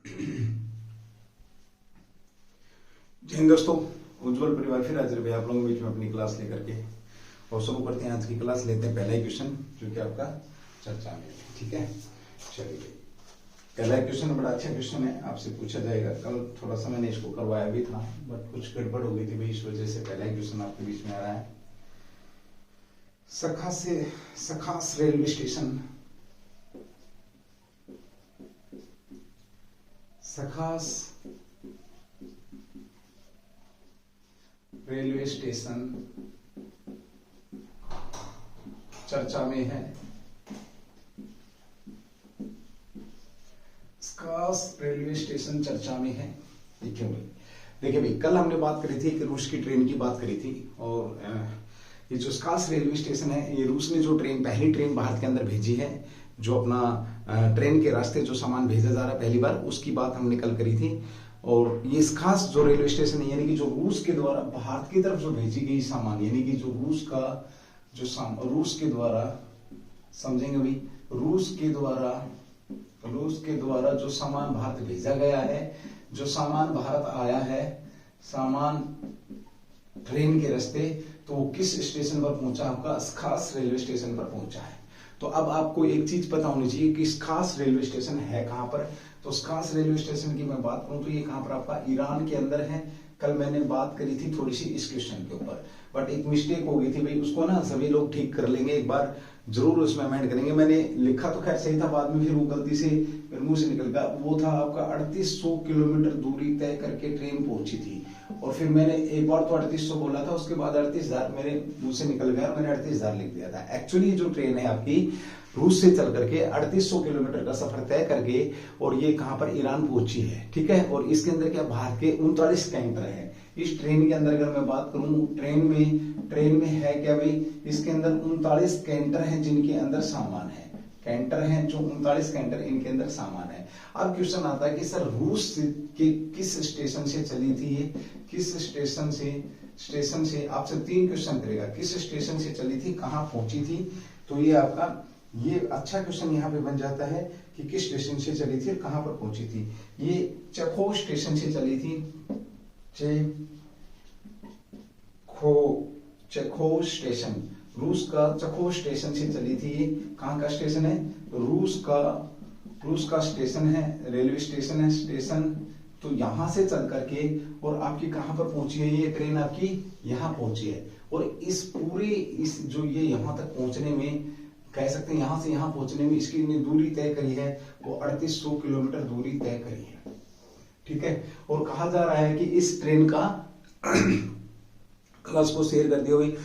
जय हिंद दोस्तों, उज्जवल परिवार फिर हाजिर भाई आप लोगों के बीच में अपनी क्लास लेकर के। और शुरू करते हैं आज की क्लास। लेते हैं पहला क्वेश्चन जो कि आपका चर्चा में है। ठीक है, चलिए पहला क्वेश्चन बड़ा अच्छा क्वेश्चन है, आपसे पूछा जाएगा। कल थोड़ा सा मैंने इसको करवाया भी था बट कुछ गड़बड़ हो गई थी भाई, इस वजह से पहला क्वेश्चन आपके बीच में आ रहा है। सखास रेलवे स्टेशन, सखास रेलवे स्टेशन चर्चा में है। सखास रेलवे स्टेशन चर्चा में है। ये क्यों भाई? देखिए भाई, कल हमने बात करी थी कि रूस की ट्रेन की बात करी थी, और ये जो सखास रेलवे स्टेशन है, ये रूस ने जो ट्रेन पहली ट्रेन भारत के अंदर भेजी है, जो अपना ट्रेन के रास्ते जो सामान भेजा जा रहा है पहली बार, उसकी बात हमने कल करी थी। और ये खास जो रेलवे स्टेशन है, यानी कि जो रूस के द्वारा भारत की तरफ जो भेजी गई सामान, यानी कि जो रूस का जो रूस के द्वारा, समझेंगे भाई, रूस के द्वारा जो सामान भारत भेजा गया है, जो सामान भारत आया है, सामान ट्रेन के रास्ते, तो वो किस स्टेशन पर पहुंचा? आपका खास रेलवे स्टेशन पर पहुंचा है। तो अब आपको एक चीज पता होनी चाहिए कि खास रेलवे स्टेशन है कहां पर। तो खास रेलवे स्टेशन की मैं बात करूं तो ये कहां पर आपका ईरान के अंदर है। कल मैंने बात करी थी थोड़ी सी इस क्वेश्चन के ऊपर, बट एक मिस्टेक हो गई थी भाई, उसको ना सभी लोग ठीक कर लेंगे, एक बार जरूर उसमें अमेंड करेंगे। मैंने लिखा तो खैर सही था, बाद में फिर वो गलती से मेरे मुंह से निकल गया। वो था आपका 3800 किलोमीटर दूरी तय करके ट्रेन पहुंची थी, और फिर मैंने एक बार तो 3800 बोला था, उसके बाद 38,000 मेरे मुंह से निकल गया, मैंने 38,000 लिख दिया था। एक्चुअली जो ट्रेन है आपकी रूस से चल करके 3800 किलोमीटर का सफर तय करके, और ये कहां पर? ईरान पहुंची है। ठीक है, और इसके अंदर क्या भारत के 39 कैंटर है। इस ट्रेन के अंदर अगर मैं बात करूं, ट्रेन में है क्या भाई? इसके अंदर 39 कैंटर हैं जिनके अंदर सामान है। कैंटर हैं जो 39 कैंटर, इनके अंदर सामान है। अब क्वेश्चन आता है कि सर रूस के किस स्टेशन से चली थी ये? किस स्टेशन से आपसे 3 क्वेश्चन करेगा। किस स्टेशन से चली थी, कहां पहुंची थी? तो ये आपका ये अच्छा क्वेश्चन यहाँ पे बन जाता है कि किस स्टेशन से चली थी और कहां पर पहुंची थी। ये चेखोव स्टेशन से चली थी। चेखोव स्टेशन, रूस का चेखोव स्टेशन से चली थी। ये कहां का स्टेशन है? रूस का स्टेशन है, रेलवे स्टेशन है। स्टेशन तो यहां से चल करके और आपकी कहां पर पहुंची है? ये ट्रेन आपकी यहां पहुंची है। और इस पूरे जो ये यहां तक पहुंचने में, कह सकते हैं यहां से यहां पहुंचने में इसकी दूरी तय करी है, वो 3800 किलोमीटर दूरी तय करी है। ठीक है, और कहा जा रहा है कि इस ट्रेन का क्लास को शेयर कर दिया भाई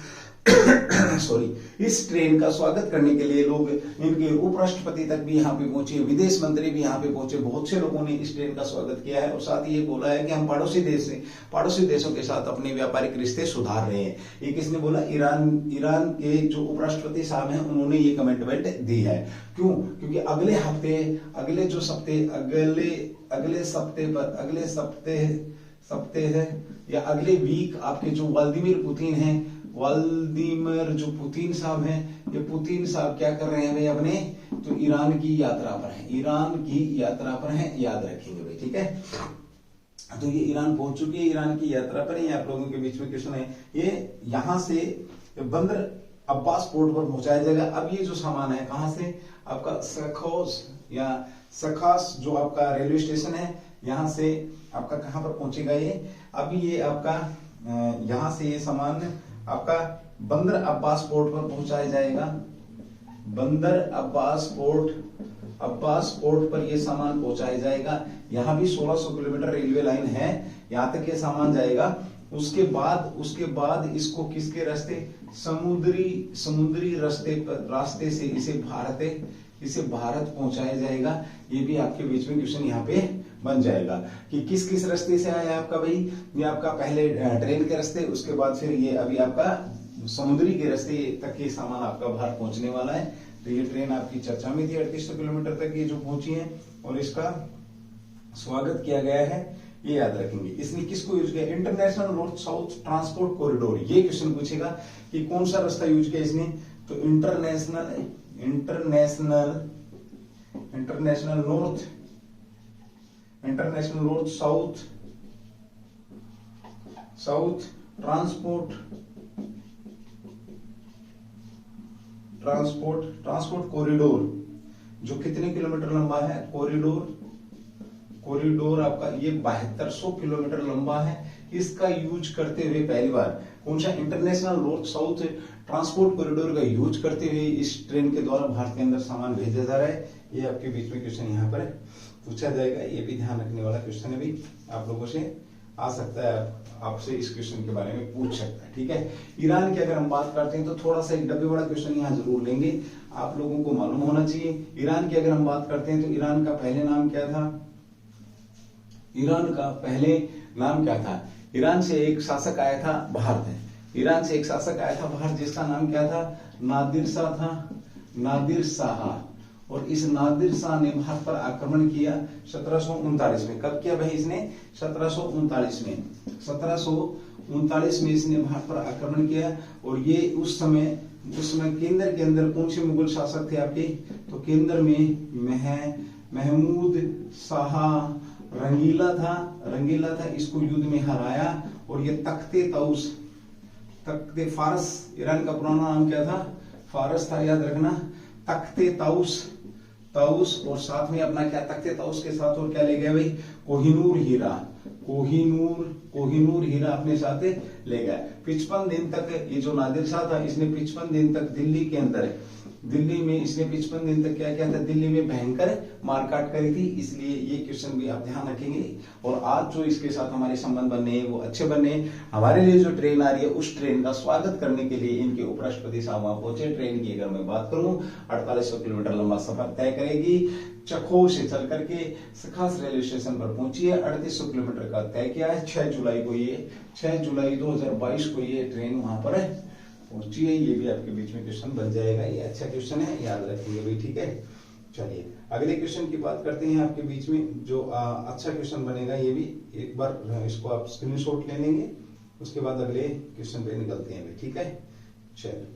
सॉरी, इस ट्रेन का स्वागत करने के लिए लोग, इनके उपराष्ट्रपति तक भी यहाँ पे पहुंचे, विदेश मंत्री भी यहाँ पे पहुंचे, बहुत से लोगों ने इस ट्रेन का स्वागत किया है। और साथ ही ये बोला है कि हम पड़ोसी देशों के साथ अपने व्यापारिक रिश्ते सुधार रहे हैं। ये किसने बोला? ईरान के जो उपराष्ट्रपति साहब हैं, उन्होंने ये कमिटमेंट दी है। क्यों? क्योंकि अगले सप्ते है या अगले वीक आपके जो व्लादिमीर जो पुतिन साहब हैं, ये पुतिन साहब क्या कर रहे हैं भाई? अपने तो ईरान की यात्रा पर हैं, याद रखेंगे भाई। ठीक है, तो ये ईरान पहुंच चुकी है, ईरान की यात्रा पर है। आप लोगों के बीच में क्वेश्चन है, ये यहां से बंदर अब्बास पोर्ट पर पहुंचाया जाएगा। अब ये जो सामान है कहां से? आपका सखास जो आपका रेलवे स्टेशन है, यहां से आपका कहां पर पहुंचेगा ये? अभी ये आपका यहां से ये सामान आपका बंदर अब्बास पोर्ट पर पहुंचाया जाएगा। बंदर अब्बास पोर्ट पर ये सामान पहुंचाया जाएगा। यहां भी 1600 किलोमीटर रेलवे लाइन है, यहां तक ये सामान जाएगा। उसके बाद इसको किसके रास्ते? समुद्री रास्ते से इसे भारत पहुंचाया जाएगा। ये भी आपके बीच में क्वेश्चन यहाँ पे बन जाएगा कि किस रास्ते से आया आपका भाई? ये आपका पहले ट्रेन के रास्ते, उसके बाद फिर ये अभी आपका समुद्री के रास्ते तक ये सामान आपका बाहर पहुंचने वाला है। तो ये ट्रेन आपकी चर्चा में थी, 3800 किलोमीटर तक ये जो पहुंची है, और इसका स्वागत किया गया है, ये याद रखेंगे। इसने किसको यूज किया? International north south transport corridor. ये क्वेश्चन पूछेगा कि कौन सा रास्ता यूज किया इसने? तो international international north south transport corridor, जो कितने किलोमीटर लंबा है? कॉरिडोर आपका ये 7200 किलोमीटर लंबा है। इसका यूज करते हुए पहली बार कौन सा? International north south transport corridor का यूज करते हुए इस ट्रेन के द्वारा भारत के अंदर सामान भेजा जा रहा है। ये आपके बीच में क्वेश्चन यहाँ पर पूछा जाएगा, ये भी ध्यान रखने वाला क्वेश्चन है भी, आप लोगों से आ सकता है, आपसे इस क्वेश्चन के बारे में पूछ सकता है। ठीक है, ईरान की अगर हम बात करते हैं तो थोड़ा सा एक डब्बे बड़ा क्वेश्चन यहाँ जरूर लेंगे, आप लोगों को मालूम होना चाहिए। ईरान की अगर हम बात करते हैं तो ईरान का पहले नाम क्या था? ईरान का ईरान से एक शासक आया था भारत। ईरान से एक शासक आया था भारत, जिसका नाम क्या था? नादिर शाह। और इस नादिर शाह ने भारत पर आक्रमण किया 1739 में। कब किया भाई इसने? 1739 में इसने भारत पर आक्रमण किया। और ये उस समय केंद्र के अंदर कौन से मुगल शासक थे आपके? तो केंद्र में महमूद शाह रंगीला था। इसको युद्ध में हराया और ये तख्ते फारस, ईरान का पुराना नाम क्या था? फारस था, याद रखना। तख्ते ताउस और साथ में अपना क्या? तख्ते ताउस के साथ और क्या ले गया भाई? कोहिनूर हीरा अपने साथ ले गया। 55 दिन तक ये जो नादिर शाह था, इसने 55 दिन तक दिल्ली में इसने 55 दिन तक क्या किया था? दिल्ली में भयंकर मारकाट करी थी। इसलिए ये क्वेश्चन भी आप ध्यान रखेंगे। और आज जो इसके साथ हमारे संबंध बनने हैं वो अच्छे बनने हैं। हमारे लिए जो ट्रेन आ रही है उस ट्रेन का स्वागत करने के लिए इनके उपराष्ट्रपति साहब वहां पहुंचे। ट्रेन की अगर मैं बात करूं 4800 किलोमीटर लंबा सफर तय करेगी। चखो से चल करके सखास रेलवे स्टेशन पर पहुंची है। 3800 किलोमीटर का तय किया है। 6 जुलाई 2022 को ये ट्रेन वहां पर पहुंची है। ये भी आपके बीच में क्वेश्चन बन जाएगा, ये अच्छा क्वेश्चन है, याद रखेंगे भाई। ठीक है, चलिए अगले क्वेश्चन की बात करते हैं। आपके बीच में जो अच्छा क्वेश्चन बनेगा, ये भी एक बार इसको आप स्क्रीनशॉट ले लेंगे, उसके बाद अगले क्वेश्चन पे निकलते हैं भाई। ठीक है, चलिए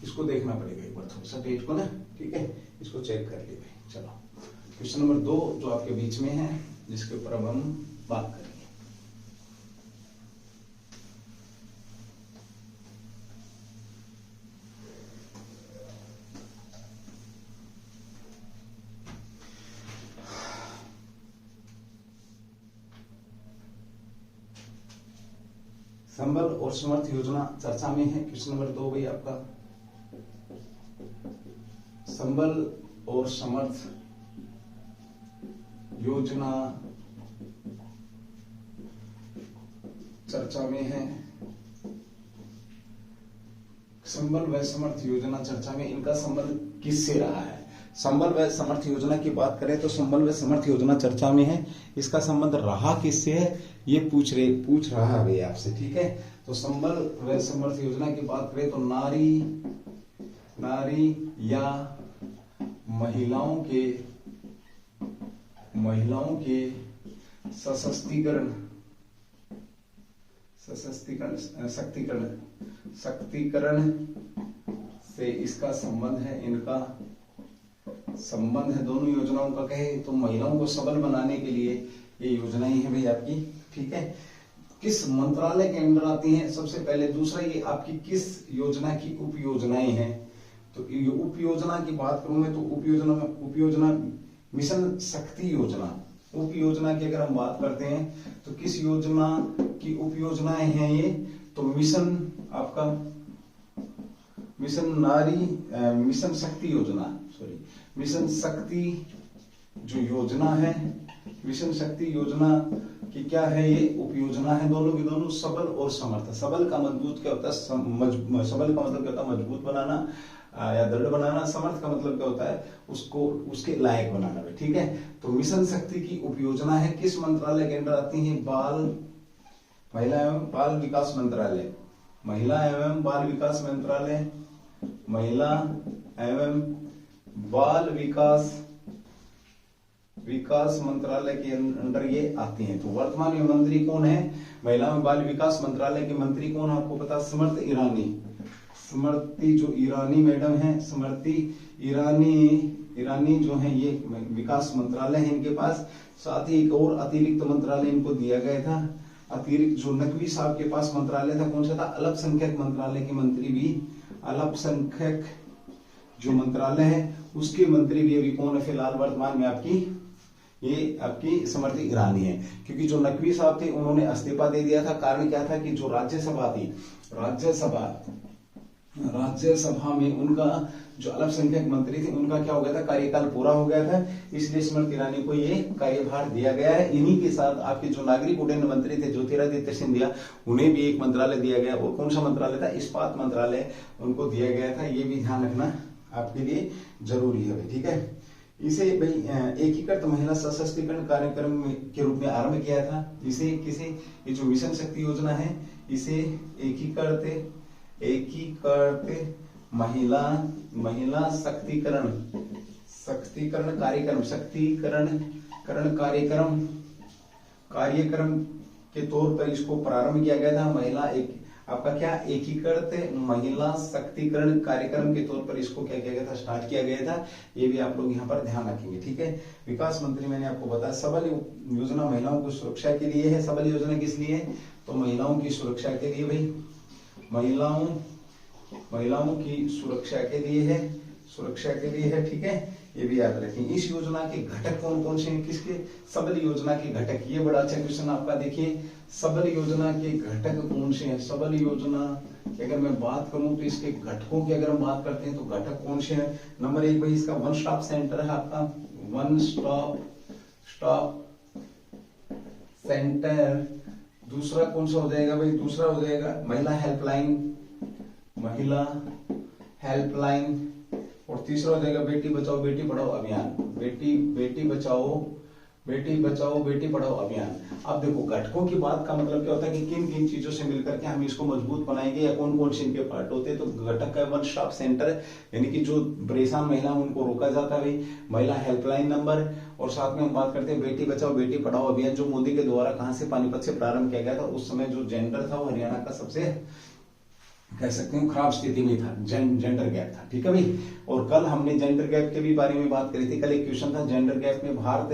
इसको देखना पड़ेगा एक बार थोड़ा सा डेट को ना। ठीक है, इसको चेक कर लिए भाई। चलो क्वेश्चन नंबर 2 जो आपके बीच में है, जिसके ऊपर अब हम बात करेंगे। संबल और समर्थ योजना चर्चा में है। क्वेश्चन नंबर 2 भाई आपका, संबल और समर्थ योजना चर्चा में है। संबल व समर्थ योजना चर्चा में, इनका संबंध किससे रहा है? संबल व समर्थ योजना की बात करें तो संबल व समर्थ योजना चर्चा में है। इसका संबंध रहा किससे है, ये पूछ रहा है आपसे। ठीक है, तो संबल व समर्थ योजना की बात करें तो नारी या महिलाओं के शक्तिकरण से इसका संबंध है। इनका संबंध है दोनों योजनाओं का। कहे तो महिलाओं को सबल बनाने के लिए ये योजनाएं हैं भाई आपकी। ठीक है, किस मंत्रालय के अंदर आती हैं सबसे पहले? दूसरा, ये आपकी किस योजना की उप योजनाएं हैं? तो ये उप योजना की बात करूं मैं तो उप योजना मिशन शक्ति योजना। उप योजना की अगर हम बात करते हैं तो किस योजना की उप योजनाएं हैं ये? तो मिशन शक्ति जो योजना है, मिशन शक्ति योजना की क्या है ये? उप योजना है। दोनों की दोनों सबल और समर्थ। सबल का मजबूत क्या होता है? सबल का मतलब क्या होता है? मजबूत बनाना या दृढ़ बनाना। समर्थ का मतलब क्या होता है? उसको उसके लायक बनाना। ठीक है, तो मिशन शक्ति की उप योजना है। किस मंत्रालय के अंदर आती है? महिला एवं बाल विकास मंत्रालय। महिला एवं बाल विकास मंत्रालय के अंदर ये आती हैं। तो वर्तमान में मंत्री कौन है? महिला एवं बाल विकास मंत्रालय के मंत्री कौन है? आपको पता? स्मृति स्मृति जो ईरानी मैडम है, स्मृति ईरानी जो है, ये विकास मंत्रालय है इनके पास। साथ ही एक और अतिरिक्त मंत्रालय इनको दिया गया था। अतिरिक्त जो नकवी साहब के पास मंत्रालय था, कौन सा था? अल्पसंख्यक मंत्रालय के मंत्री भी, अल्पसंख्यक जो मंत्रालय है उसके मंत्री भी अभी कौन है फिलहाल वर्तमान में? आपकी स्मृति ईरानी है। क्योंकि जो नकवी साहब थे उन्होंने इस्तीफा दे दिया था। कारण क्या था कि जो राज्यसभा थी, राज्यसभा में उनका जो अल्पसंख्यक मंत्री थे उनका क्या हो गया था? कार्यकाल पूरा हो गया था। इसलिए स्मृति ईरानी को ये कार्यभार दिया गया है। इन्हीं के साथ आपके जो नागरिक उड्डयन मंत्री थे ज्योतिरादित्य सिंधिया, उन्हें भी एक मंत्रालय दिया गया। और कौन सा मंत्रालय था? इस्पात मंत्रालय उनको दिया गया था। ये भी ध्यान रखना आपके लिए जरूरी है, ठीक है। इसे भाई एकीकृत महिला सशक्तिकरण कार्यक्रम के रूप में आरंभ किया था। इसे किसे? ये जो मिशन शक्ति योजना है, इसे एकीकृत महिला शक्तिकरण कार्यक्रम के तौर पर इसको प्रारंभ किया गया था। एकीकृत महिला शक्तिकरण कार्यक्रम के तौर पर इसको क्या किया गया था? स्टार्ट किया गया था। ये भी आप लोग यहाँ पर ध्यान रखेंगे, ठीक है। विकास मंत्री मैंने आपको बताया। सबल योजना महिलाओं की सुरक्षा के लिए है। सबल योजना किस लिए है? तो महिलाओं की सुरक्षा के लिए भाई, महिलाओं की सुरक्षा के लिए है, ठीक है। ये भी याद रखें। इस योजना के घटक कौन कौन से हैं? किसके? सबल योजना के घटक। ये बड़ा अच्छा क्वेश्चन आपका, देखिए सबल योजना के घटक कौन से हैं? सबल योजना की अगर मैं बात करूं तो इसके घटकों की अगर हम बात करते हैं तो घटक कौन से हैं? नंबर 1 भाई इसका वन स्टॉप सेंटर है आपका, वन स्टॉप सेंटर। दूसरा कौन सा हो जाएगा भाई? दूसरा हो जाएगा महिला हेल्पलाइन। और तीसरा हो जाएगा बेटी बचाओ बेटी पढ़ाओ अभियान। बेटी बचाओ बेटी पढ़ाओ अभियान। अब देखो घटकों की बात का मतलब क्या होता है कि किन किन चीजों से मिलकर के हम इसको मजबूत बनाएंगे या कौन कौन से इनके पार्ट होते हैं। तो घटक का वन स्टॉप सेंटर, यानी कि जो परेशान महिला उनको रोका जाता है भाई, महिला हेल्पलाइन नंबर। और साथ में हम बात करते हैं बेटी बचाओ बेटी पढ़ाओ अभियान, जो मोदी के द्वारा कहां से? पानीपत से प्रारंभ किया गया था। उस समय जो जेंडर था वो हरियाणा का सबसे कह सकते हैं खराब स्थिति में था, जेंडर गैप था, ठीक है भाई। और कल हमने जेंडर गैप के भी बारे में बात करी थी। कल एक क्वेश्चन था जेंडर गैप में भारत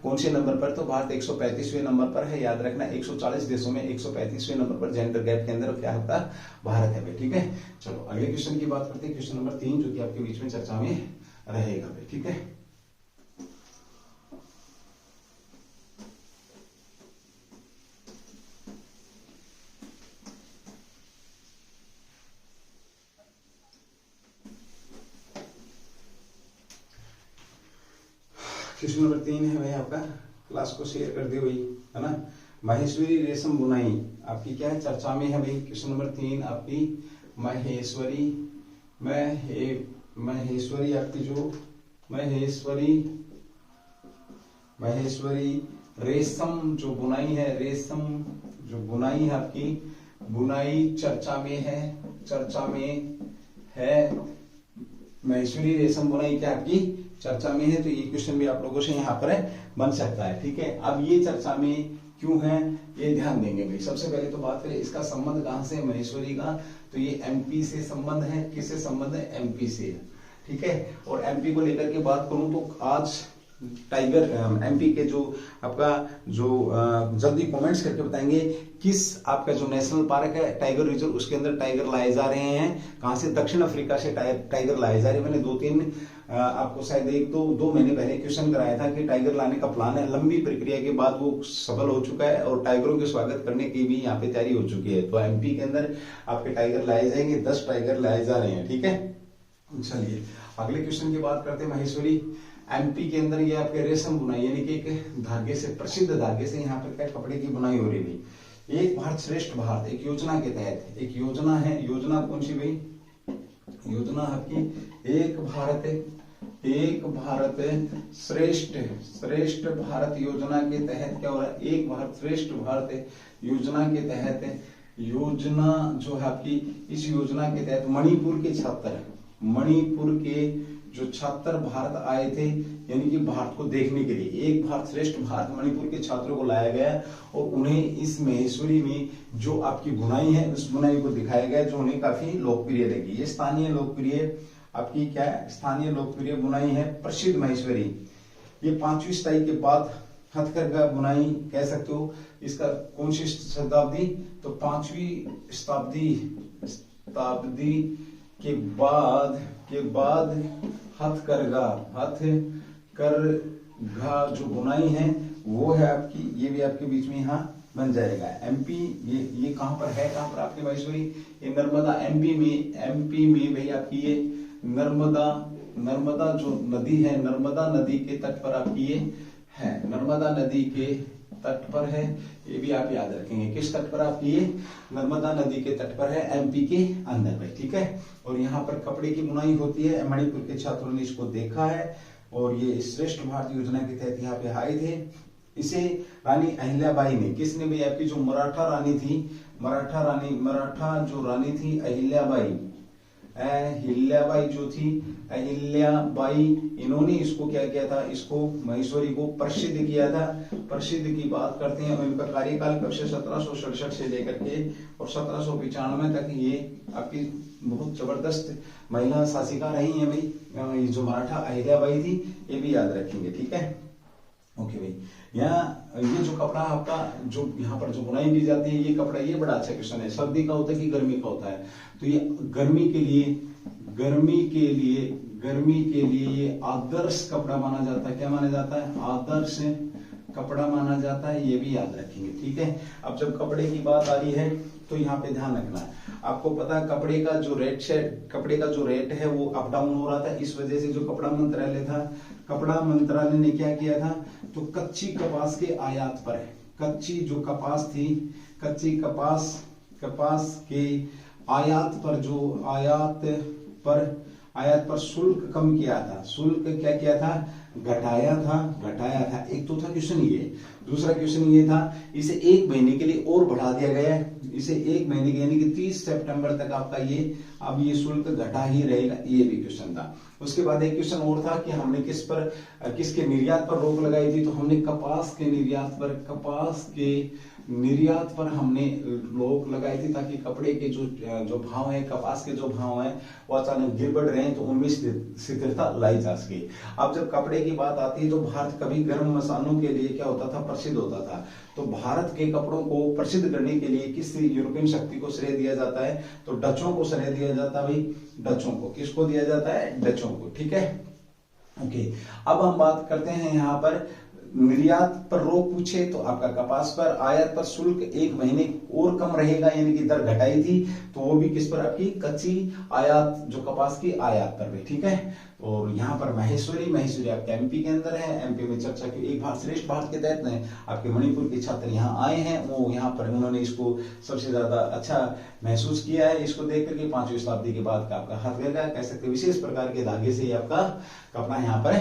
कौन से नंबर पर? तो भारत 135वें नंबर पर है। याद रखना 140 देशों में 135वें नंबर पर जेंडर गैप के अंदर क्या होता है? भारत है भाई, ठीक है। चलो अगले क्वेश्चन की बात करते हैं, क्वेश्चन नंबर 3 जो कि आपके बीच में चर्चा में रहेगा भाई, ठीक है। क्वेश्चन नंबर 3 है भाई आपका, क्लास को शेयर कर दे भाई, है ना। माहेश्वरी रेशम बुनाई आपकी क्या है? चर्चा में है भाई। क्वेश्चन नंबर 3 आपकी माहेश्वरी आपकी जो माहेश्वरी रेशम जो बुनाई है, आपकी बुनाई चर्चा में है। माहेश्वरी रेशम बुनाई क्या आपकी चर्चा में है। तो ये क्वेश्चन भी आप लोगों से यहाँ पर बन सकता है, ठीक है। अब ये चर्चा में क्यों है ये ध्यान देंगे भाई। सबसे पहले तो बात करें इसका संबंध कहां से? माहेश्वरी का तो ये एमपी से संबंध है। किससे संबंध है? एमपी से, ठीक है। और एमपी को लेकर के बात करूं तो आज टाइगर एमपी के जो आपका जो जल्दी कमेंट्स करके बताएंगे किस आपका जो नेशनल पार्क है टाइगर रिजर्व, उसके अंदर टाइगर लाए जा रहे हैं। कहां से? दक्षिण अफ्रीका से टाइगर लाए जा रहे हैं। मैंने 2-3 आपको शायद 1-2 महीने पहले क्वेश्चन कराया था कि टाइगर लाने का प्लान है। लंबी प्रक्रिया के बाद वो सफल हो चुका है और टाइगरों के स्वागत करने की भी यहाँ पे तैयारी हो चुकी है। तो एमपी के अंदर आपके टाइगर लाए जाएंगे, 10 टाइगर लाए जा रहे हैं, ठीक है। चलिए अगले क्वेश्चन की बात करते हैं। माहेश्वरी एमपी के अंदर ये आपके रेशम बुनाई, यानी कि एक धागे से, प्रसिद्ध धागे से यहाँ पर क्या कपड़े की बुनाई हो रही है। एक भारत श्रेष्ठ भारत एक योजना के तहत एक योजना है। योजना कौन सी भाई? योजना आपकी एक भारत श्रेष्ठ भारत योजना के तहत क्या हो रहा है? एक भारत श्रेष्ठ भारत योजना के तहत, योजना जो है आपकी, इस योजना के तहत मणिपुर के जो छात्र भारत आए थे, यानी कि भारत को देखने के लिए, एक भारत श्रेष्ठ भारत, मणिपुर के छात्रों को लाया गया और उन्हें इस महेश्वरी में जो आपकी बुनाई है उस बुनाई को दिखाया गया, जो उन्हें काफी लोकप्रिय लगी। ये स्थानीय लोकप्रिय आपकी क्या है, स्थानीय लोकप्रिय बुनाई है प्रसिद्ध महेश्वरी। ये 5वीं शताब्दी के बाद हथकरघा बुनाई कह सकते हो। इसका कौन सी शताब्दी, तो 5वीं शताब्दी के बाद हथकरघा जो बुनाई है वो है आपकी, ये भी आपके बीच में यहाँ बन जाएगा। एमपी, ये कहां पर है, कहां पर आपकी महेश्वरी, ये नर्मदा, एमपी में भाई आपकी ये नर्मदा जो नदी है, नर्मदा नदी के तट पर आपकी ये है, नर्मदा नदी के तट पर है। ये भी आप याद रखेंगे, किस तट पर आपकी ये नर्मदा नदी के तट पर है, एमपी के अंदर में, ठीक है। और यहाँ पर कपड़े की बुनाई होती है। मणिपुर के छात्रों ने इसको देखा है और ये श्रेष्ठ भारत योजना के तहत यहाँ पे आए थे। इसे रानी अहिल्याबाई ने, किसने भी, आपकी जो मराठा रानी थी, मराठा जो रानी थी अहिल्याबाई जो थी, अहिल्याबाई, इन्होंने इसको क्या किया था, इसको महेश्वरी को प्रसिद्ध किया था। प्रसिद्ध की बात करते हैं और इनका कार्यकाल कब से, 1767 से लेकर के और 1795 तक ये आपकी बहुत जबरदस्त महिला शासिका रही है भाई। ये जो मराठा अहिल्याबाई थी, ये भी याद रखेंगे, ठीक है। ओके भाई, यहाँ ये जो कपड़ा आपका जो यहाँ पर जो बुनाई की जाती है, ये कपड़ा, ये बड़ा अच्छा क्वेश्चन है, सर्दी का होता है कि गर्मी का होता है, तो ये गर्मी के लिए ये आदर्श कपड़ा माना जाता है। क्या माना जाता है, आदर्श कपड़ा माना जाता है, ये भी याद रखेंगे, ठीक है। अब जब कपड़े की बात आ रही है तो यहाँ पे ध्यान रखना है, आपको पता है कपड़े का जो रेट है वो अप डाउन हो रहा था। इस वजह से जो कपड़ा मंत्रालय था, कपड़ा मंत्रालय ने क्या किया था, तो कच्ची कपास के आयात पर, कच्ची जो कपास थी, कच्ची कपास के आयात पर शुल्क कम किया था। शुल्क क्या किया था, घटाया था। एक तो था क्वेश्चन ये, दूसरा क्वेश्चन ये था, इसे 1 महीने के लिए और बढ़ा दिया गया है। इसे 1 महीने के यानी कि 30 सितंबर तक आपका ये अब ये शुल्क घटा ही रहेगा, ये भी क्वेश्चन था। उसके बाद एक क्वेश्चन और था कि हमने किसके निर्यात पर रोक लगाई थी, तो हमने कपास के निर्यात पर हमने रोक लगाई थी, ताकि कपड़े के जो भाव है, कपास के जो भाव है वो अचानक गिर बढ़ रहे हैं, तो उनमें स्थिरता लाई जा सके। अब जब कपड़े की बात आती है तो भारत कभी गर्म मसालों के लिए क्या होता था, प्रसिद्ध होता था। तो भारत के कपड़ों को प्रसिद्ध करने के लिए किस यूरोपियन शक्ति को श्रेय दिया जाता है, तो डचों को श्रेय दिया जाता है भाई, डचों को। किसको दिया जाता है, डचों को, ठीक है। ओके, अब हम बात करते हैं यहाँ पर निर्यात पर रोक पूछे तो आपका कपास पर, आयात पर शुल्क 1 महीने और कम रहेगा, यानी कि दर घटाई थी, तो वो भी किस पर, आपकी कच्ची आयात जो कपास की आयात पर भी, ठीक है। और यहाँ पर महेश्वरी आपके एमपी के अंदर है। एमपी में चर्चा की, एक भारत श्रेष्ठ भारत के तहत में आपके मणिपुर के छात्र यहाँ आए हैं, वो यहाँ पर उन्होंने इसको सबसे ज्यादा अच्छा महसूस किया है। इसको देख करके 5वीं शताब्दी के बाद का आपका हथकरघा कह सकते, विशेष प्रकार के धागे से आपका कपड़ा यहाँ पर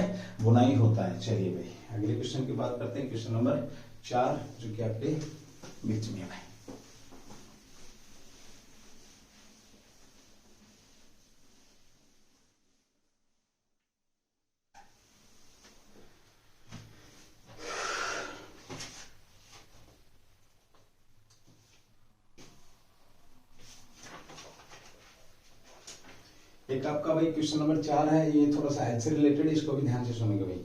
बुनाई होता है। चलिए भाई, अगले क्वेश्चन की बात करते हैं, क्वेश्चन नंबर 4 जो कि आपके बीच में है। एक आपका भाई क्वेश्चन नंबर 4 है, ये थोड़ा सा हेल्थ से रिलेटेड, इसको भी ध्यान से सुनेंगे भाई।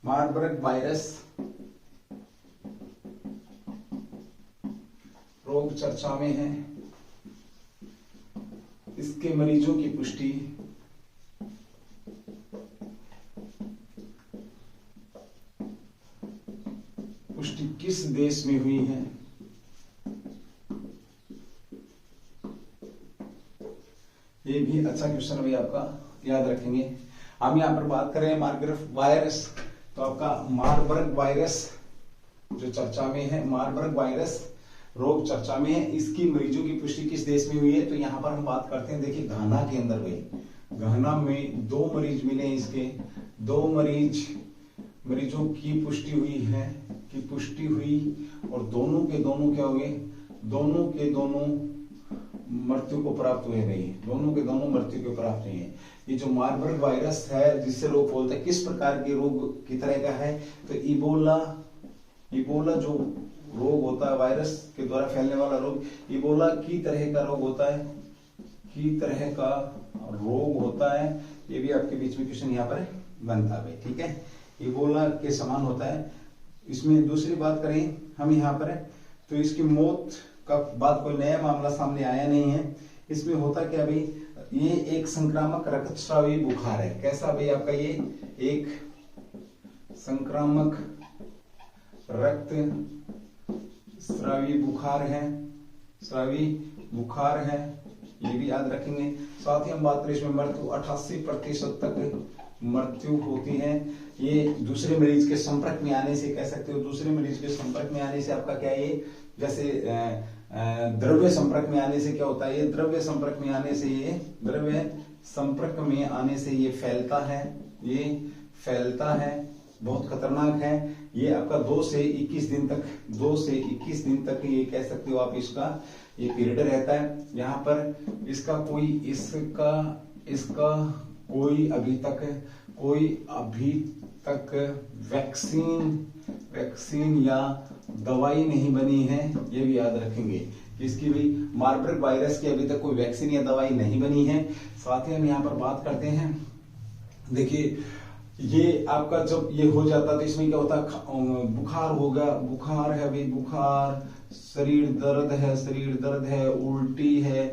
मारबर्ग वायरस रोग चर्चा में है। इसके मरीजों की पुष्टि किस देश में हुई है, ये भी अच्छा क्वेश्चन भाई आपका, याद रखेंगे। हम यहाँ पर बात कर रहे हैं मार्बर्ग वायरस, तो आपका मारबर्ग वायरस जो चर्चा में है, मारबर्ग वायरस रोग चर्चा में है। इसकी मरीजों की पुष्टि किस देश में हुई है, तो यहाँ पर हम बात करते हैं, देखिए घाना के अंदर हुई। घाना में 2 मरीज मिले, इसके 2 मरीजों की पुष्टि हुई और दोनों के दोनों क्या हुए, दोनों के दोनों मृत्यु को प्राप्त हुए नहीं है, दोनों के दोनों मृत्यु को प्राप्त नहीं है। ये जो मार्बर्ग वायरस है जिससे लोग बोलते हैं, किस प्रकार के रोग की तरह का है, तो इबोला जो रोग होता है वायरस के द्वारा फैलने वाला रोग, इबोला की तरह का रोग होता है, की तरह का रोग होता है। ये भी आपके बीच में क्वेश्चन यहाँ पर बनता है, ठीक है, इबोला के समान होता है। इसमें दूसरी बात करें हम यहाँ पर, तो इसकी मौत का बाद कोई नया मामला सामने आया नहीं है। इसमें होता क्या भाई, ये एक संक्रामक रक्तस्रावी बुखार है। कैसा भाई आपका, ये एक संक्रामक रक्त स्रावी बुखार है, स्रावी बुखार है, ये भी याद रखेंगे। साथ ही हम बात करें इसमें मृत्यु 88% तक मृत्यु होती है। ये दूसरे मरीज के संपर्क में आने से, कह सकते हो दूसरे मरीज के संपर्क में आने से आपका क्या है, ये जैसे द्रव्य संपर्क में आने से क्या होता है, ये द्रव्य संपर्क में आने से, ये द्रव्य संपर्क में आने से ये फैलता है, ये फैलता है, बहुत खतरनाक है। ये आपका 2 से 21 दिन तक, 2 से 21 दिन तक ये कह सकते हो आप, इसका ये पीरियड रहता है। यहाँ पर इसका कोई अभी तक वैक्सीन या दवाई नहीं बनी है, ये भी याद रखेंगे। इसकी भी मार्बर्ग वायरस की अभी तक कोई वैक्सीन या दवाई नहीं बनी है। साथ ही हम यहाँ पर बात करते हैं, देखिए ये आपका जब ये हो जाता है तो इसमें क्या होता है, बुखार होगा, बुखार है भाई, बुखार, शरीर दर्द है, उल्टी है,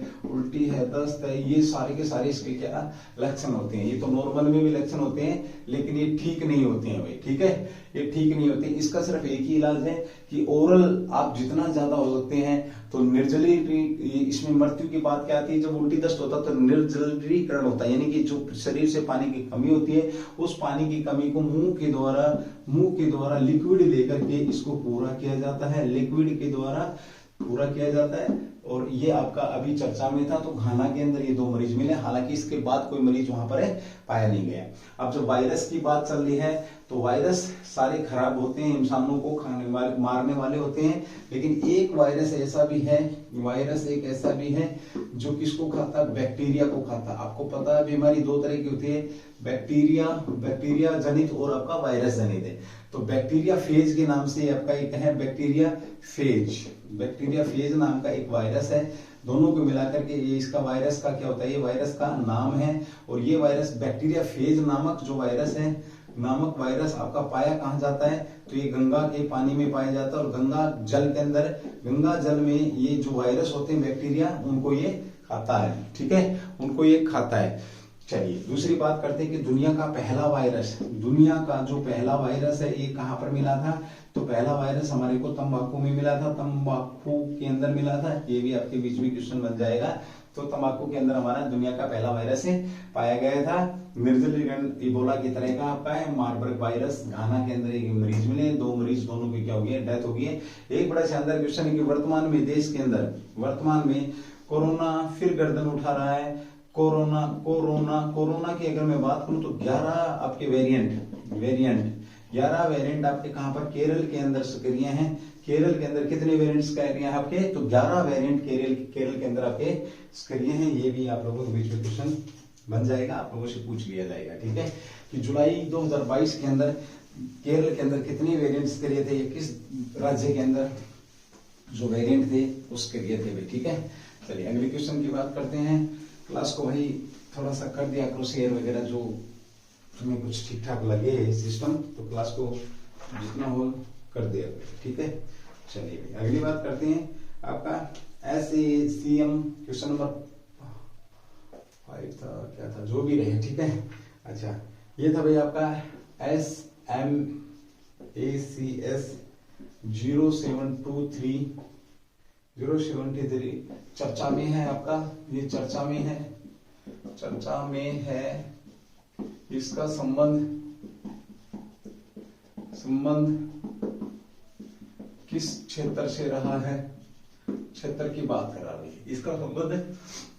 दस्त है, ये सारे के सारे इसके क्या लक्षण होते हैं। ये तो नॉर्मल में भी लक्षण होते हैं, लेकिन ये ठीक नहीं होते हैं भाई, ठीक है, ये ठीक नहीं होते। इसका सिर्फ एक ही इलाज है कि ओरल आप जितना ज्यादा हो सकते हैं तो निर्जली, इसमें मृत्यु की बात क्या आती है, जब उल्टी दस्त होता है तो निर्जलीकरण होता है, यानी कि जो शरीर से पानी की कमी होती है उस पानी की कमी को मुंह के द्वारा लिक्विड लेकर के इसको पूरा किया जाता है, लिक्विड के द्वारा पूरा किया जाता है। और ये आपका अभी चर्चा में था, तो घाना के अंदर ये 2 मरीज मिले, हालांकि इसके बाद कोई मरीज वहां पर पाया नहीं गया। अब जब वायरस की बात चल रही है तो वायरस सारे खराब होते हैं, इंसानों को मारने वाले होते हैं, लेकिन एक वायरस ऐसा भी है जो किसको खाता है, बैक्टीरिया को खाता है। आपको पता है बीमारी 2 तरह की होती है, बैक्टीरिया जनित और आपका वायरस जनित है। तो बैक्टीरिया फेज के नाम से आपका एक है, बैक्टीरिया फेज नाम का एक वायरस है। दोनों को मिलाकर के ये इसका वायरस का क्या होता है, ये वायरस का नाम है। और ये वायरस बैक्टीरिया फेज नामक जो वायरस है, नामक वायरस आपका पाया कहाँ जाता है, तो ये गंगा के पानी में पाया जाता है। और गंगा जल में ये जो वायरस होते हैं बैक्टीरिया, उनको ये खाता है, ठीक है, उनको ये खाता है। चलिए दूसरी बात करते हैं कि दुनिया का जो पहला वायरस है ये कहाँ पर मिला था, तो पहला वायरस हमारे को तंबाकू में मिला था, तंबाकू के अंदर मिला था। ये भी आपके बीच में क्वेश्चन बन जाएगा। तो तंबाकू के अंदर हमारा दुनिया का पहला वायरस पाया गया था। निर्जलीकरण इबोला की तरह का आपका है। मार्बर्ग वायरस घाना के अंदर एक मरीज मिले, 2 मरीज, दोनों की क्या हो गई, डेथ हो गई है। एक बड़ा शानदार क्वेश्चन है कि वर्तमान में देश के अंदर कोरोना फिर गर्दन उठा रहा है। कोरोना की अगर मैं बात करूं तो 11 आपके वेरिएंट 11 वेरिएंट आपके कहां पर, केरल के अंदर सक्रिय हैं। केरल के अंदर कितने वेरिएंट्स सक्रिय हैं आपके, तो 11 वेरिएंट केरल के अंदर आपके सक्रिय हैं। ये भी आप लोगों के बीच में क्वेश्चन बन जाएगा, आप लोगों से पूछ लिया जाएगा, ठीक है, कि जुलाई 2022 के अंदर केरल के अंदर कितने वेरिएंट सक्रिय थे, किस राज्य के अंदर जो वेरिएंट थे वो सक्रिय थे, ठीक है। चलिए अगले क्वेश्चन की बात करते हैं। क्लास को भाई थोड़ा सा कर दिया करो शेयर वगैरह, जो तुम्हें कुछ ठीक ठाक लगे सिस्टम, तो क्लास को जितना हो कर दिया, ठीक है। चलिए अगली बात करते हैं। आपका SACM क्वेश्चन नंबर 5 था, क्या था, जो भी रहे, ठीक है। अच्छा ये था भाई आपका SMACS 0723 चर्चा में है आपका, ये चर्चा में है। इसका संबंध किस क्षेत्र से रहा है, क्षेत्र की बात करा रही है। इसका संबंध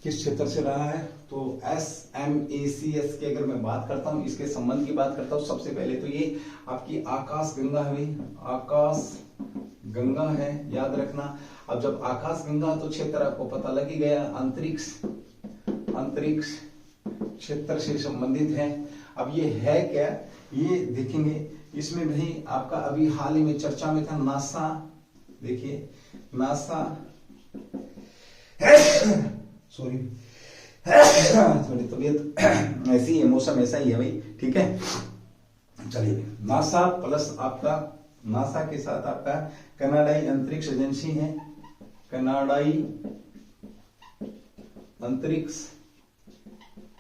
किस क्षेत्र से रहा है, तो SMACS की अगर मैं बात करता हूं, इसके संबंध की बात करता हूं, सबसे पहले तो ये आपकी आकाश गंगा है, आकाश गंगा है, याद रखना। अब जब आकाश गंगा तो क्षेत्र आपको पता लग ही गया, अंतरिक्ष क्षेत्र से संबंधित है। अब ये है क्या, ये देखेंगे। इसमें भी आपका अभी हाल ही में चर्चा में था नासा। देखिए नासा सॉरी थोड़ी तबीयत ऐसी है, मौसम ऐसा ही है भाई, ठीक है। चलिए नासा प्लस आपका, नासा के साथ आपका कनाडाई अंतरिक्ष एजेंसी है, कनाडाई अंतरिक्ष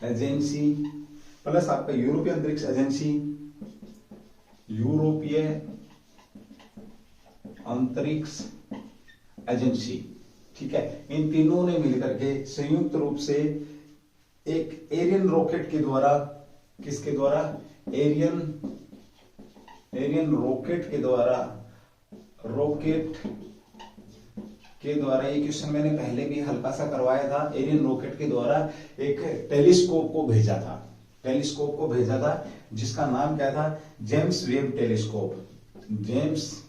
एजेंसी प्लस आपका यूरोपीय अंतरिक्ष एजेंसी, यूरोपीय अंतरिक्ष एजेंसी, ठीक है। इन तीनों ने मिलकर के संयुक्त रूप से एक एरियन रॉकेट के द्वारा, किसके द्वारा, एरियन रॉकेट के द्वारा, ये क्वेश्चन मैंने पहले भी हल्का सा करवाया था। एरियन रॉकेट के द्वारा एक टेलीस्कोप को भेजा था, जिसका नाम क्या था, James Webb telescope, James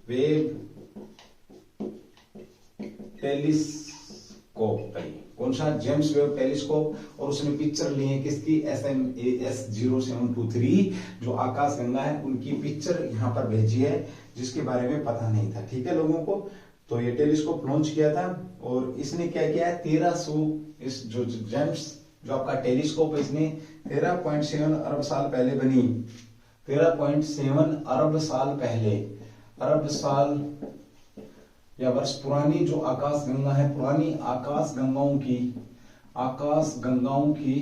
Webb telescope भाई, कौन सा, जेम्स वेब टेलीस्कोप। और उसने पिक्चर ली है किसकी, SMAS0723 जो आकाश गंगा है, उनकी पिक्चर यहां पर भेजी है, जिसके बारे में पता नहीं था, ठीक है लोगों को। तो ये टेलीस्कोप लॉन्च किया था और इसने क्या किया है, 1300, इस जो जेम्स जो आपका टेलीस्कोप है, इसने 13.7 अरब साल पहले बनी, 13.7 अरब साल या वर्ष पुरानी जो आकाश गंगा है, पुरानी आकाश गंगाओं की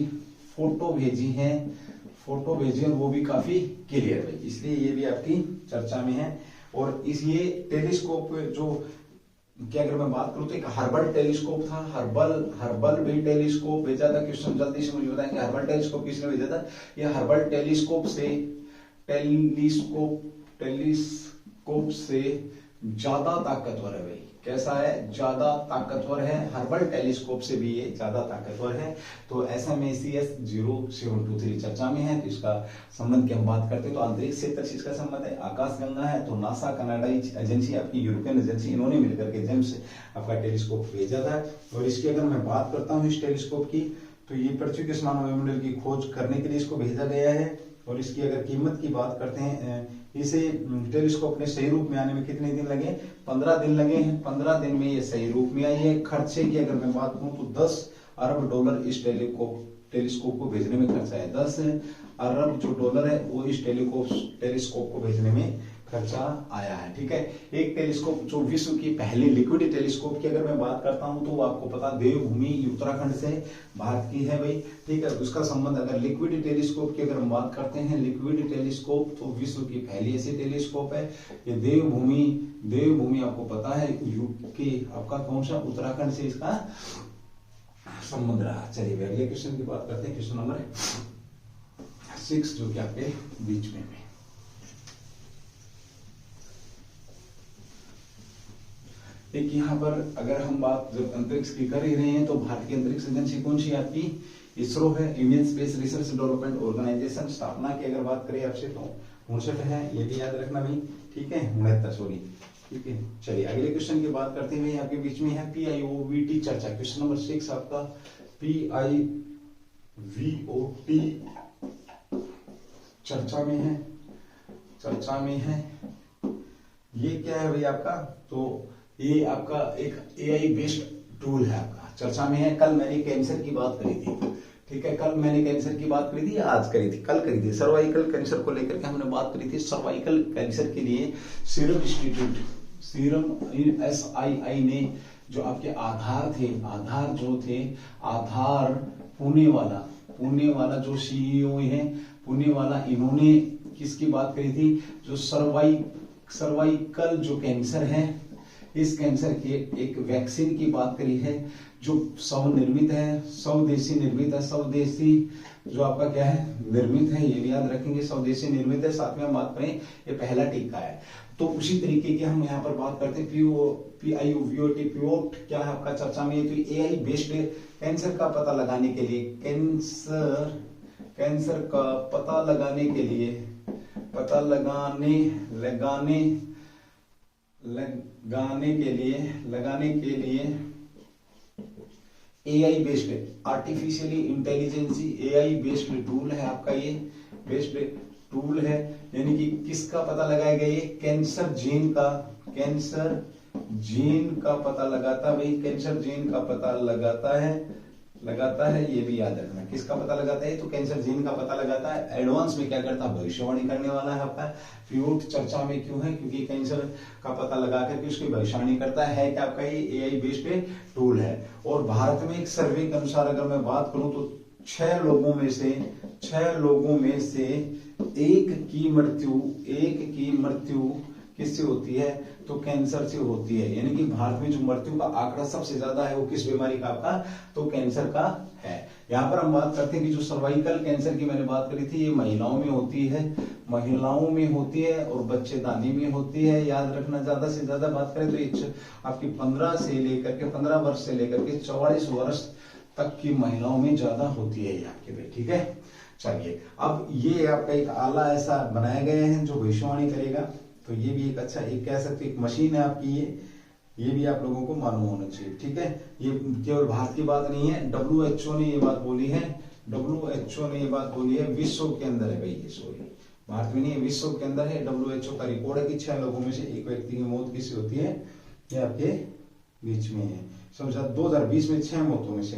फोटो भेजी है, और वो भी काफी क्लियर है, इसलिए ये भी आपकी चर्चा में है। और इस ये टेलीस्कोप जो क्या, अगर मैं बात करूं तो एक हर्बल टेलीस्कोप था, हर्बल भी टेलीस्कोप भेजा था। क्वेश्चन जल्दी से मुझे बताएं कि हर्बल टेलीस्कोप किसने भेजा था। यह हर्बल टेलीस्कोप से ज्यादा ताकतवर है भाई, कैसा है, ज्यादा ताकतवर है, हर्बल टेलीस्कोप से भी ये ज्यादा ताकतवर है। तो SMAS0723 चर्चा में है। तो इसका संबंध की हम बात करते हैं तो अंतरिक्ष क्षेत्र से इसका संबंध है, आकाश गंगा है, तो नासा कनाडाई एजेंसी, आपकी यूरोपियन एजेंसी, इन्होंने मिलकर के जेम्स आपका टेलीस्कोप भेजा था। और इसकी अगर मैं बात करता हूँ इस टेलीस्कोप की, तो ये पृथ्वी के समान वायुमंडल की खोज करने के लिए इसको भेजा गया है। और इसकी अगर कीमत की बात करते हैं, इसे टेलीस्कोप ने सही रूप में आने में कितने दिन लगे, 15 दिन लगे हैं। 15 दिन में ये सही रूप में आई है। खर्चे की अगर मैं बात करूं तो $10 अरब इस टेलीस्कोप को भेजने में खर्चा है। 10 अरब जो डॉलर है वो इस टेलीस्कोप को भेजने में खर्चा आया है, ठीक है। एक टेलीस्कोप जो विश्व की पहली लिक्विड टेलीस्कोप की अगर मैं बात करता हूं तो आपको पता, देवभूमि उत्तराखंड से भारत की है भाई, ठीक है। उसका संबंध, अगर लिक्विड टेलीस्कोप की अगर हम बात करते हैं, लिक्विड टेलीस्कोप तो विश्व की पहली ऐसी टेलीस्कोप है। ये देवभूमि आपको पता है यूके आपका कौन सा, उत्तराखंड से इसका संबंध रहा। चलिए अगले क्वेश्चन की बात करते हैं, क्वेश्चन नंबर 6 जो कि आपके बीच में है। एक यहाँ पर अगर हम बात जब अंतरिक्ष की कर ही रहे हैं तो भारतीय अंतरिक्ष एजेंसी कौन सी आपकी, इसरो है, Indian space research development organisation. स्थापना की अगर बात करें आपसे तो 59 है, ये भी याद रखना भाई, ठीक है, 69 सॉरी, ठीक है। चलिए अगले क्वेश्चन की बात करते हुए आपके बीच में है PIOVT चर्चा। क्वेश्चन नंबर 6 आपका PIVOT चर्चा में है। ये क्या है भाई आपका, तो ये आपका एक AI बेस्ड टूल है, आपका चर्चा में है। कल मैंने कैंसर की बात करी थी, ठीक है, कल मैंने कैंसर की बात करी थी या आज करी थी, कल करी थी। सर्वाइकल कैंसर को लेकर के हमने बात करी थी। सर्वाइकल कैंसर के लिए सीरम इंस्टीट्यूट, SII ने जो आपके आधार पुणे वाला जो CEO है, पुणे वाला, इन्होंने किसकी बात करी थी, जो सर्वाइकल जो कैंसर है, इस कैंसर के एक वैक्सीन की बात करी है, जो स्वदेशी जो आपका क्या है, निर्मित है, ये भी याद रखेंगे, स्वदेशी निर्मित है। साथ में हम बात करें ये पहला टीका है। तो उसी तरीके की हम यहाँ पर बात करते हैं PIOVT क्या है आपका चर्चा में, तो AI बेस्ड कैंसर का पता लगाने के लिए, कैंसर का पता लगाने लगाने के लिए AI based, artificially intelligence AI based tool है आपका, ये बेस्ड टूल है। यानी कि किसका पता लगाएगा ये? कैंसर जीन का पता लगाता है भाई, कैंसर जीन का पता लगाता है, ये भी याद रखना। किसका पता लगाता है? तो कैंसर जीन का पता लगाता है। एडवांस में क्या करता है? भविष्यवाणी करने वाला है आपका। फ्यूट चर्चा में क्यों है? क्योंकि कैंसर का पता लगा करके उसकी भविष्यवाणी करता है क्या आपका ये एआई बेस्ड टूल है। और भारत में एक सर्वे के अनुसार अगर मैं बात करूं तो 6 लोगों में से एक की मृत्यु किससे होती है? तो कैंसर से होती है। यानी कि भारत में जो मृत्यु का आंकड़ा सबसे ज्यादा है वो किस बीमारी का आपका? तो कैंसर का है। यहाँ पर हम बात करते हैं कि जो सर्वाइकल कैंसर की मैंने बात करी थी, ये महिलाओं में होती है और बच्चेदानी में होती है। याद रखना, ज्यादा से ज्यादा बात करें तो ये आपकी 15 वर्ष से लेकर के 44 वर्ष तक की महिलाओं में ज्यादा होती है आपके भाई, ठीक है। चलिए, अब ये आपका एक आला ऐसा बनाया गया है जो भविष्यवाणी करेगा। तो ये भी एक अच्छा, एक कह सकते एक मशीन है आपकी, ये भी आप लोगों को मालूम होना चाहिए, ठीक है। ये केवल भारत की बात नहीं है, WHO ने ये बात बोली है, विश्व के अंदर है भाई ये, सॉरी भारत में नहीं है, विश्व के अंदर है। WHO का रिकॉर्ड है कि 6 लोगों में से एक व्यक्ति की मौत किससे होती है? ये आपके बीच में है। समझा, 2020 में 6 मौतों में से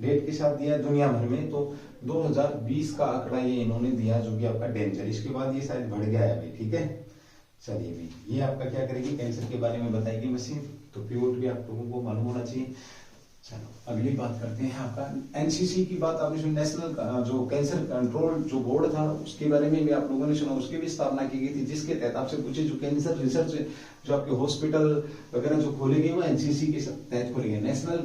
डेट के साथ दिया दुनिया भर में, तो 2020 का आंकड़ा ये इन्होंने दिया जो कि आपका डेंजर। इसके बाद ये शायद बढ़ गया है भाई, ठीक है। चलिए भाई, ये आपका क्या करेगी? कैंसर के बारे में बताएगी मशीन। तो पीओट भी आप लोगों को मालूम होना चाहिए। चलो अगली बात करते हैं आपका एनसीसी की बात आपने सुनी, नेशनल जो कैंसर कंट्रोल जो बोर्ड था उसके बारे में भी आप लोगों ने सुना। उसकी भी स्थापना की गई थी, जिसके तहत आपसे पूछे जो कैंसर रिसर्च जो आपके हॉस्पिटल वगैरह जो खोले गए वो एनसीसी के तहत खोले गए। नेशनल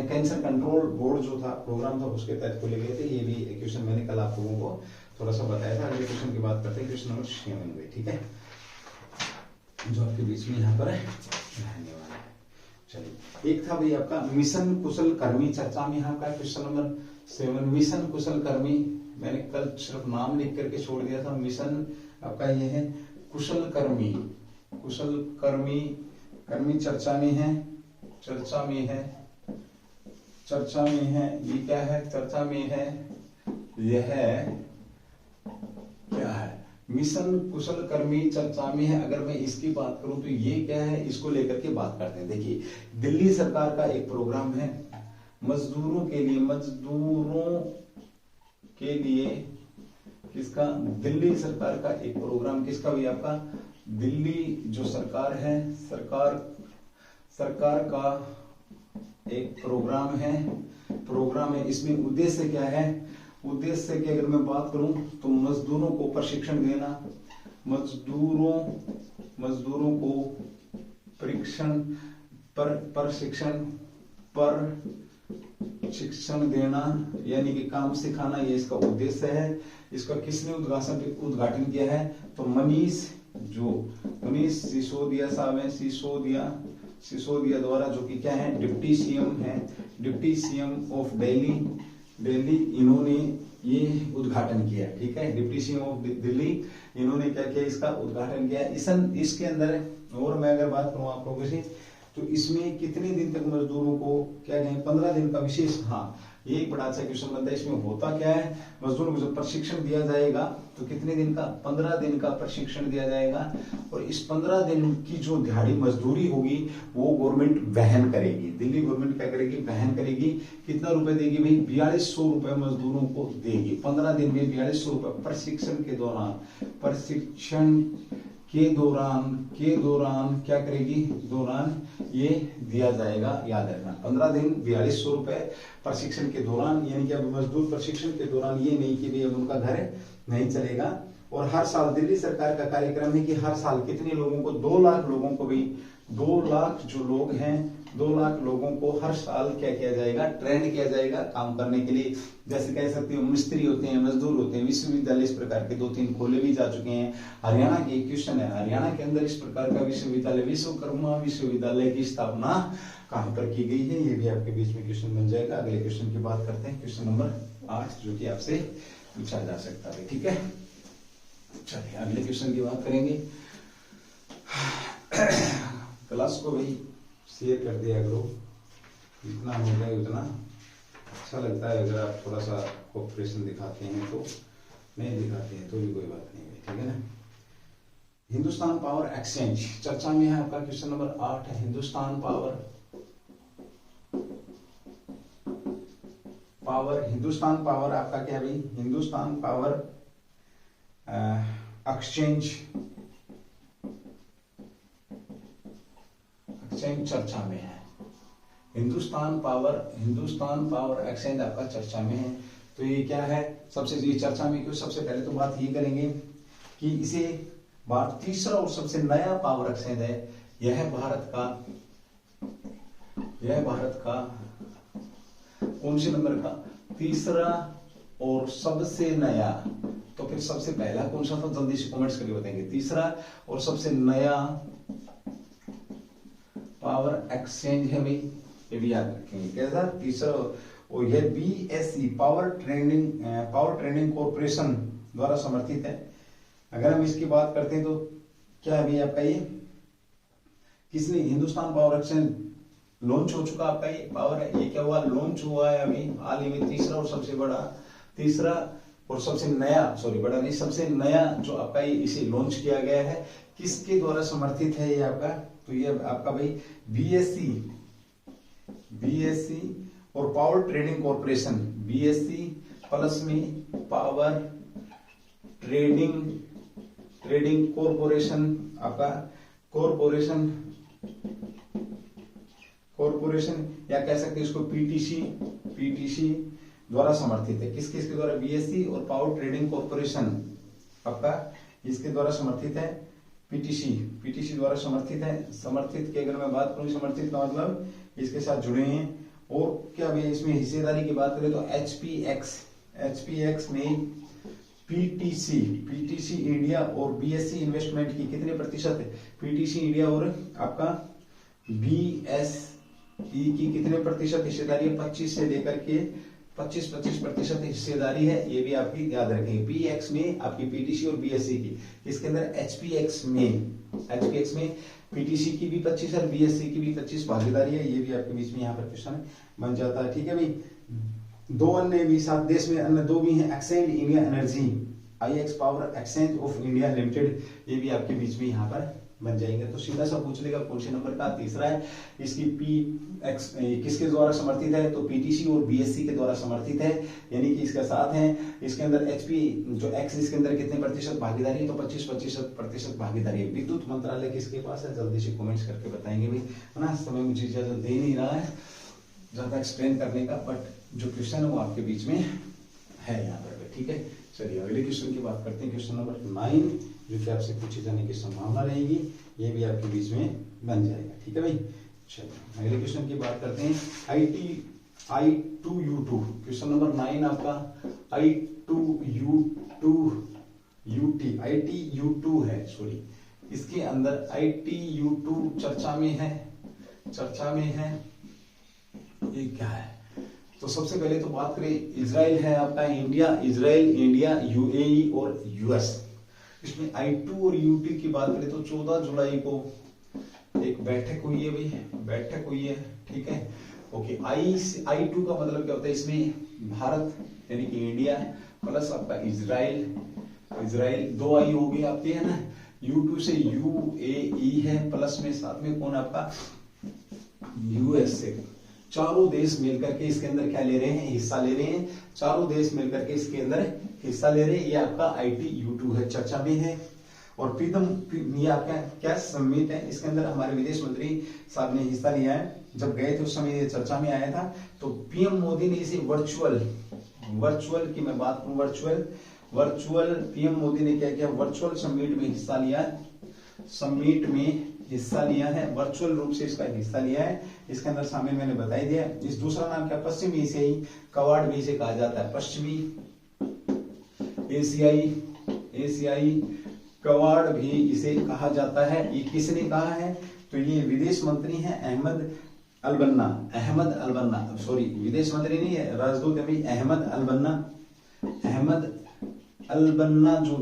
कैंसर कंट्रोल बोर्ड जो था प्रोग्राम था उसके तहत खोले गए थे। ये भी क्वेश्चन मैंने कल आप लोगों को थोड़ा सा बताया था। अगले क्वेश्चन की बात करते हैं, क्वेश्चन नंबर 7, ठीक है, जो आपके बीच में यहाँ पर रहने वाला है। चलिए, एक था भाई आपका मिशन कुशल कर्मी, चर्चा में यहाँ का क्वेश्चन नंबर 7, मिशन कुशल कर्मी। मैंने कल सिर्फ नाम लिख करके छोड़ दिया था। मिशन आपका ये है कुशल कर्मी चर्चा में है, ये क्या है? चर्चा में है, यह क्या है? मिशन कुशल कर्मी चर्चा में है। अगर मैं इसकी बात करूं तो ये क्या है, इसको लेकर के बात करते हैं। देखिए, दिल्ली सरकार का एक प्रोग्राम है मजदूरों के लिए किसका? दिल्ली सरकार का एक प्रोग्राम, किसका भी? आपका दिल्ली जो सरकार है, सरकार का एक प्रोग्राम है। इसमें उद्देश्य क्या है? उद्देश्य की अगर मैं बात करूं तो मजदूरों को प्रशिक्षण देना, मजदूरों को प्रशिक्षण देना, यानी कि काम सिखाना, ये इसका उद्देश्य है। इसका किसने उद्घाटन किया है? तो मनीष सिसोदिया साहब है, सिसोदिया द्वारा, जो कि क्या है? डिप्टी सीएम ऑफ दिल्ली, इन्होंने ये उद्घाटन किया, ठीक है। डिप्टी सीएम ऑफ दिल्ली, इन्होंने क्या किया? इसका उद्घाटन किया। इसके अंदर और मैं अगर बात करूं आप लोगों से तो इसमें कितने दिन तक मजदूरों को क्या कहें? 15 दिन का विशेष, हाँ ये एक बड़ा अच्छा क्वेश्चन बनता है। इसमें होता क्या है? मजदूरों को जब प्रशिक्षण दिया जाएगा तो कितने दिन का? 15 दिन का प्रशिक्षण दिया जाएगा। और इस 15 दिन की जो दिहाड़ी मजदूरी होगी वो गवर्नमेंट वहन करेगी। दिल्ली गवर्नमेंट क्या करेगी? वहन करेगी। कितना रुपए देगी भाई? 4200 रुपए मजदूरों को देगी। 15 दिन में 4200 रुपए प्रशिक्षण के दौरान क्या करेगी? दौरान ये दिया जाएगा। याद रखना, 15 दिन 4200 रुपए प्रशिक्षण के दौरान, यानी कि अब मजदूर प्रशिक्षण के दौरान ये नहीं कि भाई उनका घर नहीं चलेगा। और हर साल दिल्ली सरकार का कार्यक्रम है कि हर साल कितने लोगों को? 2 लाख लोगों को भी, 2 लाख जो लोग हैं, 2 लाख लोगों को हर साल क्या किया जाएगा? ट्रेंड किया जाएगा काम करने के लिए। जैसे कह सकते हो मिस्त्री होते हैं, मजदूर होते हैं। विश्वविद्यालय इस प्रकार के 2-3 खोले भी जा चुके हैं। हरियाणा की एक क्वेश्चन है, हरियाणा के अंदर इस प्रकार का विश्वविद्यालय, विश्वकर्मा विश्वविद्यालय की स्थापना कहां पर की गई है? ये भी आपके बीच में क्वेश्चन बन जाएगा। अगले क्वेश्चन की बात करते हैं, क्वेश्चन नंबर 8, जो कि आपसे पूछा जा सकता है, ठीक है। चलिए अगले क्वेश्चन की बात करेंगे। क्लास को भाई शेयर कर दिया करो, जितना हो जाए उतना अच्छा लगता है। अगर आप थोड़ा सा कोऑपरेशन दिखाते हैं तो, नहीं दिखाते हैं तो भी कोई बात नहीं है, ठीक है ना। हिंदुस्तान पावर एक्सचेंज चर्चा में है आपका क्वेश्चन नंबर 8 है। हिंदुस्तान पावर हिंदुस्तान पावर आपका क्या है भाई, हिंदुस्तान पावर एक्सचेंज चर्चा में है। हिंदुस्तान पावर एक्सचेंज आपका चर्चा में है। तो ये क्या है, सबसे ये चर्चा में क्यों, सबसे पहले तो बात ये करेंगे कि इसे तीसरा और सबसे नया पावर एक्सचेंज है। यह भारत का कौन से नंबर का, तीसरा और सबसे नया। तो फिर सबसे पहला कौन सा था, जल्दी से कमेंट्स करके बताएंगे। तीसरा और सबसे नया पावर एक्सचेंज है भाई, ये भी याद रखेंगे। कैसा, तीसरा, और यह BSE पावर ट्रेडिंग कॉर्पोरेशन द्वारा समर्थित है। अगर हम इसकी बात करते हैं तो क्या है भाई आपका ये, किसने, हिंदुस्तान पावर एक्सचेंज लॉन्च हो चुका आपका ये पावर है। ये क्या हुआ, लॉन्च हुआ है अभी हाल ही में। तीसरा और सबसे नया जो आपका ये इसे लॉन्च किया गया है, किसके द्वारा समर्थित है ये आपका, तो ये आपका भाई BSE और power trading corporation, BSE plus में पावर ट्रेडिंग कॉर्पोरेशन आपका, कॉर्पोरेशन या कह सकते हैं इसको PTC द्वारा समर्थित है। किसके द्वारा, BSE और पावर ट्रेडिंग कॉर्पोरेशन आपका इसके द्वारा समर्थित है। PTC द्वारा समर्थित है। समर्थित की अगर मैं बात करूं, समर्थित का मतलब इसके साथ जुड़े हैं। और क्या भाई इसमें हिस्सेदारी की बात करें तो HPX में PTC इंडिया और BSE इन्वेस्टमेंट की कितने प्रतिशत है, PTC इंडिया और आपका BSE की कितने प्रतिशत हिस्सेदारी है, 25 से लेकर के 25% हिस्सेदारी है। ये भी आपकी याद रखेंगे। PX में आपकी PTC और BSE की, इसके अंदर HPX में PTC की भी 25 और BSE की भी 25 भागीदारी है। ये भी आपके बीच में यहाँ पर क्वेश्चन बन जाता है, ठीक है भाई। दो अन्य भी साथ देश में अन्य दो भी हैं, exchange India energy, IX power exchange of India limited, ये भी आपके बीच में यहाँ पर बन जाएंगे। तो सीधा सा पूछ लेगा कौन से नंबर का, तीसरा है। इसकी PX किसके द्वारा समर्थित है, तो PTC और BSE के द्वारा समर्थित है, यानी कि इसका साथ है। इसके अंदर X इसके अंदर कितने प्रतिशत भागीदारी है, तो 25% भागीदारी है। विद्युत मंत्रालय किसके पास है, जल्दी से कमेंट्स करके बताएंगे भाई, है ना। समय मुझे इजाजत दे नहीं रहा है ज्यादा एक्सप्लेन करने का, बट जो क्वेश्चन है वो आपके बीच में है यहाँ पर, ठीक है। चलिए अगले क्वेश्चन की बात करते हैं, क्वेश्चन नंबर 9, जो कि आपसे पूछे जाने की संभावना रहेगी, ये भी आपके बीच में बन जाएगा, ठीक है भाई। चलिए अगले क्वेश्चन की बात करते हैं, I2U2 क्वेश्चन नंबर 9 आपका ITU2 है, सॉरी, इसके अंदर ITU2 चर्चा में है। ये क्या है, तो सबसे पहले तो बात करें, इजराइल है आपका, इंडिया, UAE और US। इसमें I2 और U2 की बात करें तो 14 जुलाई को एक बैठक हुई है, ठीक है। ओके, I2 का मतलब क्या होता है, इसमें भारत यानी कि इंडिया प्लस आपका इजराइल 2 I हो गई आपके, है ना। U2 से UAE है, प्लस में साथ में कौन आपका US से। चारों देश मिलकर के इसके अंदर क्या ले रहे हैं, हिस्सा ले रहे हैं। चारों देश मिलकर के इसके अंदर हिस्सा ले रहे हैं। ये आपका ITU2 है, चर्चा में है। और ये आपका क्या समिट है, इसके अंदर हमारे विदेश मंत्री साहब ने हिस्सा लिया है। जब गए थे उस समय ये चर्चा में आया था। तो PM मोदी ने इसे वर्चुअल की मैं बात करूं, वर्चुअल PM मोदी ने क्या किया, वर्चुअल समिट में हिस्सा लिया है, वर्चुअल रूप से इसका हिस्सा लिया है। इसके अंदर शामिल मैंने बता ही दिया। इस दूसरा नाम क्या, पश्चिमी एशियाई क्वाड भी इसे कहा जाता है, पश्चिमी एशियाई क्वाड भी इसे कहा जाता है। ये किसने कहा है, तो ये विदेश मंत्री हैं अहमद अलबन्ना, सॉरी विदेश मंत्री नहीं है, राजदूत अहमद अल-बन्ना जो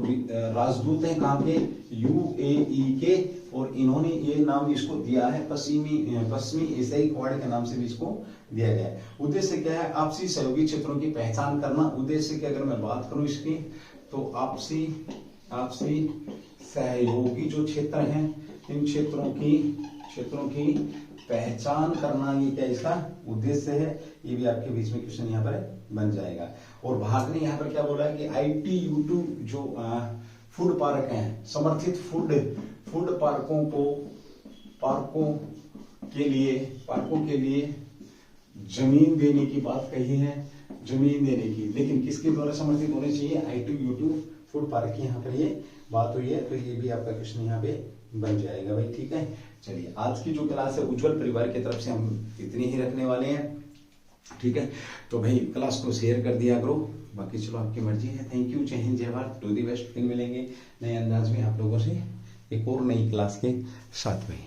राजदूत हैं कहाँ के, UAE के, और इन्होंने ये नाम इसको दिया है पश्चिमी एशियाई क्वाड के नाम से भी इसको दिया गया है। उद्देश्य क्या है, आपसी सहयोगी क्षेत्रों की पहचान करना। उद्देश्य की अगर मैं बात करूं इसकी, तो आपसी सहयोगी जो क्षेत्र हैं, इन क्षेत्रों की पहचान करना, ये क्या इसका उद्देश्य है। ये भी आपके बीच में क्वेश्चन यहाँ पर बन जाएगा। और भाग ने यहाँ पर क्या बोला है कि ITU2 जो फूड पार्क हैं, समर्थित फूड पार्कों के लिए जमीन देने की बात कही है, जमीन देने की, लेकिन किसके द्वारा समर्थित होने चाहिए, ITU2 फूड पार्क की यहाँ पर ये बात हुई है। तो ये भी आपका क्वेश्चन यहाँ पे बन जाएगा भाई, ठीक है। चलिए आज की जो क्लास है उज्जवल परिवार की तरफ से हम इतनी ही रखने वाले हैं, ठीक है। तो भाई क्लास को शेयर कर दिया करो, बाकी चलो आपकी मर्जी है। थैंक यू, जय हिंद, जय भारत, टू दी बेस्ट। फिर मिलेंगे नए अंदाज में आप लोगों से एक और नई क्लास के साथ में।